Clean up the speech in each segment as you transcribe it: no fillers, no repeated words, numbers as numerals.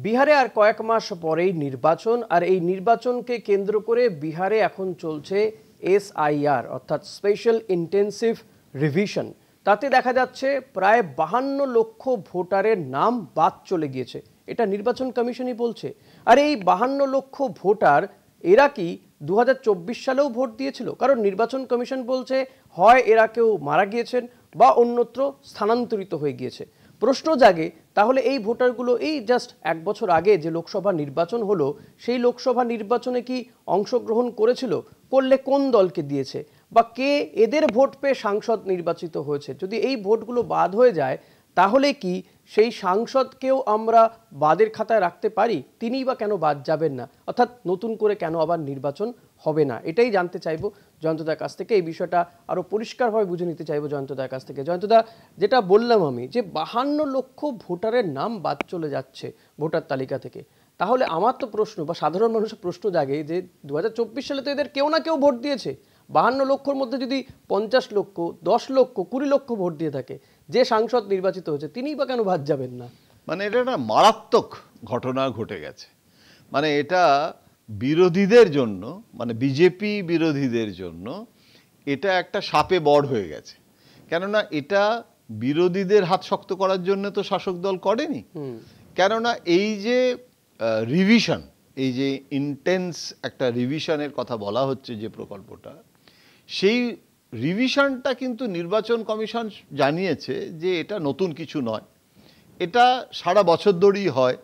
বিহারে আর কয়েক মাস পরেই নির্বাচন, আর এই নির্বাচনকে কেন্দ্র করে বিহারে এখন চলছে এসআইআর অর্থাৎ স্পেশাল ইন্টেন্সিভ রিভিশন। তাতে দেখা যাচ্ছে প্রায় 52 লক্ষ ভোটারের নাম বাদ চলে গিয়েছে, এটা নির্বাচন কমিশনই বলছে। আর এই 52 লক্ষ ভোটার এরা কি 2024 সালেও ভোট দিয়েছিল? কারণ নির্বাচন কমিশন বলছে হয় এরা কেউ মারা গিয়েছেন বা অন্যত্র স্থানান্তরিত হয়ে গিয়েছে। প্রশ্ন জাগে, তাহলে এই ভোটারগুলো এই জাস্ট এক বছর আগে যে লোকসভা নির্বাচন হলো, সেই লোকসভা নির্বাচনে কি অংশগ্রহণ করেছিল? করলে কোন দলকে দিয়েছে, বা কে এদের ভোট পেয়ে সাংসদ নির্বাচিত হয়েছে? যদি এই ভোটগুলো বাদ হয়ে যায়, তাহলে কি সেই সাংসদকেও আমরা বাদের খাতায় রাখতে পারি? তিনিই বা কেন বাদ যাবেন না, অর্থাৎ নতুন করে কেন আবার নির্বাচন হবে না? এটাই জানতে চাইবো জয়ন্তদার কাছ থেকে। এই বিষয়টা আরো পরিষ্কারভাবে বুঝে নিতে চাইবো জয়ন্তদার কাছ থেকে। জয়ন্তদা, যেটা বললাম আমি, যে 52 লক্ষ ভোটারের নাম বাদ চলে যাচ্ছে ভোটার তালিকা থেকে, তাহলে আমার তো প্রশ্ন বা সাধারণ মানুষের প্রশ্ন জাগে যে 2024 সালে তো এদের কেউ না কেউ ভোট দিয়েছে। 52 লক্ষর মধ্যে যদি 50 লক্ষ, 10 লক্ষ, 20 লক্ষ ভোট দিয়ে থাকে, যে সাংসদ নির্বাচিত হয়েছে তিনিই বা কেন বাদ যাবেন না? মানে এটা একটা মারাত্মক ঘটনা ঘটে গেছে। মানে এটা বিরোধীদের জন্য, মানে বিজেপি বিরোধীদের জন্য এটা একটা সাপে বর হয়ে গেছে। কেননা এটা বিরোধীদের হাত শক্ত করার জন্য তো শাসক দল করেনি। কেননা এই যে রিভিশন, এই যে ইন্টেন্স একটা রিভিশনের কথা বলা হচ্ছে যে প্রকল্পটা, সেই রিভিশনটা কিন্তু নির্বাচন কমিশন জানিয়েছে যে এটা নতুন কিছু নয়, এটা সারা বছর ধরেই হয়।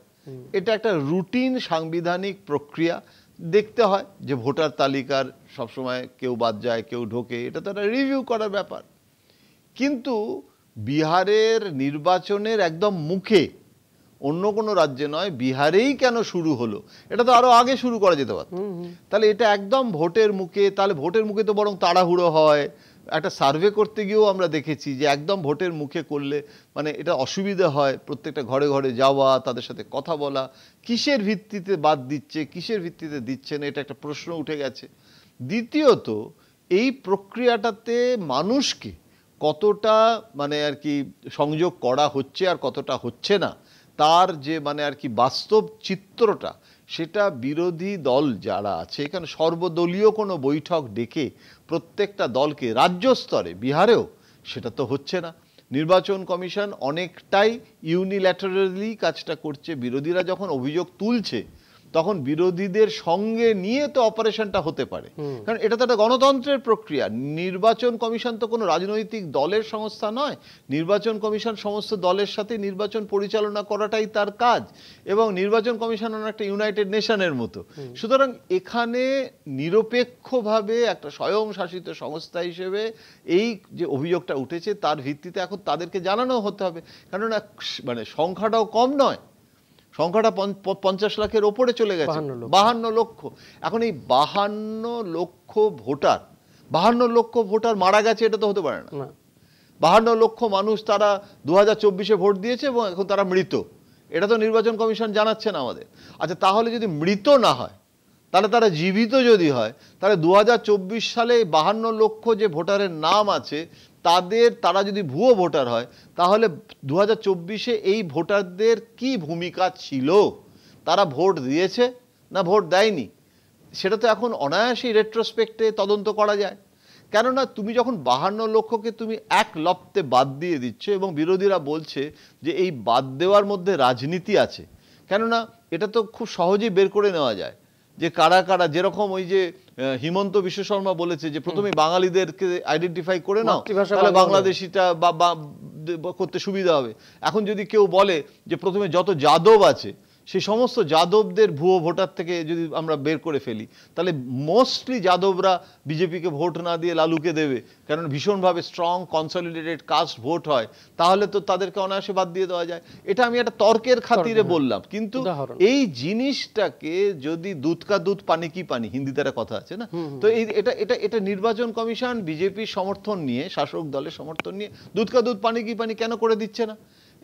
এটা একটা রুটিন সাংবিধানিক প্রক্রিয়া। দেখতে হয় যে ভোটার তালিকার সবসময় কেউ বাদ যায়, কেউ ঢোকে, এটা তো একটা রিভিউ করার ব্যাপার। কিন্তু বিহারের নির্বাচনের একদম মুখে, অন্য কোনো রাজ্যে নয়, বিহারেই কেন শুরু হলো? এটা তো আরো আগে শুরু করা যেতে পারত। তাহলে এটা একদম ভোটের মুখে, তাহলে ভোটের মুখে তো বরং তাড়াহুড়ো হয়। একটা সার্ভে করতে গিয়েও আমরা দেখেছি যে একদম ভোটের মুখে করলে মানে এটা অসুবিধা হয়, প্রত্যেকটা ঘরে ঘরে যাওয়া, তাদের সাথে কথা বলা। কিসের ভিত্তিতে বাদ দিচ্ছে, কিসের ভিত্তিতে দিচ্ছে না, এটা একটা প্রশ্ন উঠে গেছে। দ্বিতীয়ত, এই প্রক্রিয়াটাতে মানুষকে কতটা মানে আর কি সংযোগ করা হচ্ছে আর কতটা হচ্ছে না, তার যে মানে আর কি বাস্তব চিত্রটা, সেটা বিরোধী দল যারা আছে, এখানে সর্বদলীয় কোনো বৈঠক ডেকে প্রত্যেকটা দলকে রাজ্য স্তরে, বিহারেও সেটা তো হচ্ছে না। নির্বাচন কমিশন অনেকটাই ইউনিল্যাটারালি কাজটা করছে। বিরোধীরা যখন অভিযোগ তুলছে তখন বিরোধীদের সঙ্গে নিয়ে তো অপারেশনটা হতে পারে, কারণ এটা তো একটা গণতন্ত্রের প্রক্রিয়া। নির্বাচন কমিশন তো কোনো রাজনৈতিক দলের সংস্থা নয়। নির্বাচন কমিশন সমস্ত দলের সাথে নির্বাচন পরিচালনা করাটাই তার কাজ, এবং নির্বাচন কমিশন একটা ইউনাইটেড নেশনের মতো। সুতরাং এখানে নিরপেক্ষভাবে একটা স্বয়ংশাসিত সংস্থা হিসেবে এই যে অভিযোগটা উঠেছে তার ভিত্তিতে এখন তাদেরকে জানানো হতে হবে। কেননা মানে সংখ্যাটাও কম নয়, সংখ্যাটা 50 লাখের ওপরে চলে গেছে, 52 লক্ষ। এখন এই 52 লক্ষ ভোটার, 52 লক্ষ ভোটার মারা গেছে, এটা তো হতে পারে না। 52 লক্ষ মানুষ তারা 2024-এ ভোট দিয়েছে এবং এখন তারা মৃত, এটা তো নির্বাচন কমিশন জানাচ্ছে না আমাদের। আচ্ছা, তাহলে যদি মৃত না হয়, তাহলে তারা জীবিত যদি হয়, তাহলে 2024 সালে 52 লক্ষ যে ভোটারের নাম আছে তারা যদি ভুয়ো ভোটার হয়, তাহলে 2024-এ এই ভোটারদের কি ভূমিকা ছিল? তারা ভোট দিয়েছে না ভোট দেয়নি, সেটা তো এখন অনায়াসেই রেট্রোস্পেক্টে তদন্ত করা যায়। কেননা তুমি যখন 52 লক্ষকে তুমি এক লপ্তে বাদ দিয়ে দিচ্ছ, এবং বিরোধীরা বলছে যে এই বাদ দেওয়ার মধ্যে রাজনীতি আছে। কেননা এটা তো খুব সহজেই বের করে নেওয়া যায় যে কারা কারা, যেরকম ওই যে হিমন্ত বিশ্ব শর্মা বলেছে যে প্রথমে বাঙালিদেরকে আইডেন্টিফাই করে নাও, তাহলে বাংলাদেশিটা করতে সুবিধা হবে। এখন যদি কেউ বলে যে প্রথমে যত যাদব আছে সেই সমস্ত যাদবদের ভুয়ো ভোটার থেকে যদি আমরা বের করে ফেলি, তাহলে মোস্টলি যাদবরা বিজেপিকে ভোট না দিয়ে লালুকে দেবে, কারণ ভীষণভাবে স্ট্রং কনসলিডেটেড কাস্ট ভোট হয়, তাহলে তো তাদেরকে অনায়াসে বাদ দিয়ে দেওয়া যায়। এটা আমি একটা তর্কের খাতিরে বললাম। কিন্তু এই জিনিসটাকে যদি দুধ কা দুধ পানি কি পানি, হিন্দিতে একটা কথা আছে না, তো এটা নির্বাচন কমিশন বিজেপির সমর্থন নিয়ে, শাসক দলের সমর্থন নিয়ে দুধ কা দুধ পানি কি পানি কেন করে দিচ্ছে না?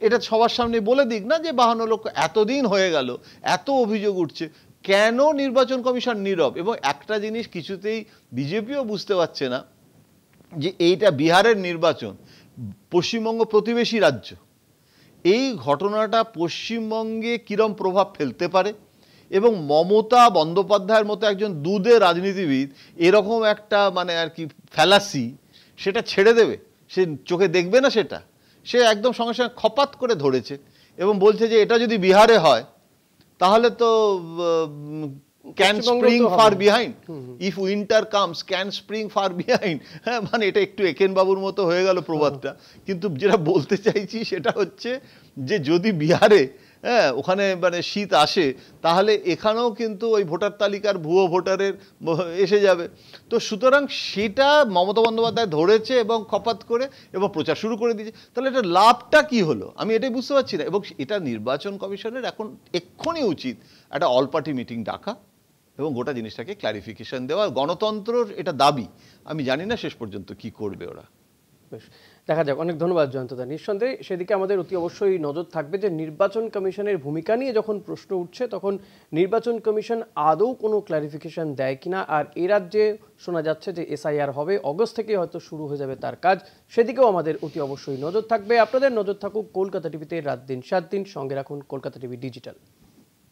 এটা সবার সামনে বলে দিক না যে 52 লক্ষ, এতদিন হয়ে গেল, এত অভিযোগ উঠছে, কেন নির্বাচন কমিশন নীরব? এবং একটা জিনিস কিছুতেই বিজেপিও বুঝতে পারছে না, যে এইটা বিহারের নির্বাচন, পশ্চিমবঙ্গ প্রতিবেশী রাজ্য, এই ঘটনাটা পশ্চিমবঙ্গে কিরম প্রভাব ফেলতে পারে এবং মমতা বন্দ্যোপাধ্যায়ের মতো একজন দুধে রাজনীতিবিদ এরকম একটা মানে আর কি ফ্যালাসি সেটা ছেড়ে দেবে, সে চোখে দেখবে না, সেটা সে একদম সঙ্গে সঙ্গে খপাত করে ধরেছে এবং বলছে যে এটা যদি বিহারে হয় তাহলে তো can spring far behind, if winter comes can spring far behind. হ্যাঁ, মানে এটা একটু একেন বাবুর মতো হয়ে গেল প্রবাদটা, কিন্তু যেটা বলতে চাইছি সেটা হচ্ছে যে যদি বিহারে ওখানে মানে শীত আসে তাহলে এখানেও কিন্তু ওই ভোটার তালিকার ভুয়ো ভোটারের এসে যাবে। তো সুতরাং সেটা মমতা বন্দ্যোপাধ্যায় ধরেছে এবং খপাত করে এবং প্রচার শুরু করে দিয়েছে। তাহলে এটা লাভটা কি হলো আমি এটাই বুঝতে পারছি না। এবং এটা নির্বাচন কমিশনের এখন এক্ষুনি উচিত একটা অল পার্টি মিটিং ডাকা এবং গোটা জিনিসটাকে ক্লারিফিকেশন দেওয়া। গণতন্ত্রর এটা দাবি, আমি জানি না শেষ পর্যন্ত কি করবে ওরা। দেখা যাক। অনেক ধন্যবাদ জয়ন্তদা। নিঃসন্দেহে সেদিকে আমাদের অতি অবশ্যই নজর থাকবে যে নির্বাচন কমিশনের ভূমিকা নিয়ে যখন প্রশ্ন উঠছে তখন নির্বাচন কমিশন আদৌ কোনো ক্লারিফিকেশন দেয় কিনা। আর এ রাজ্যে শোনা যাচ্ছে যে এসআইআর হবে, অগস্ট থেকে হয়তো শুরু হয়ে যাবে তার কাজ, সেদিকেও আমাদের অতি অবশ্যই নজর থাকবে। আপনাদের নজর থাকুক কলকাতা টিভিতে রাত দিন 7 দিন। সঙ্গে রাখুন কলকাতা টিভি ডিজিটাল।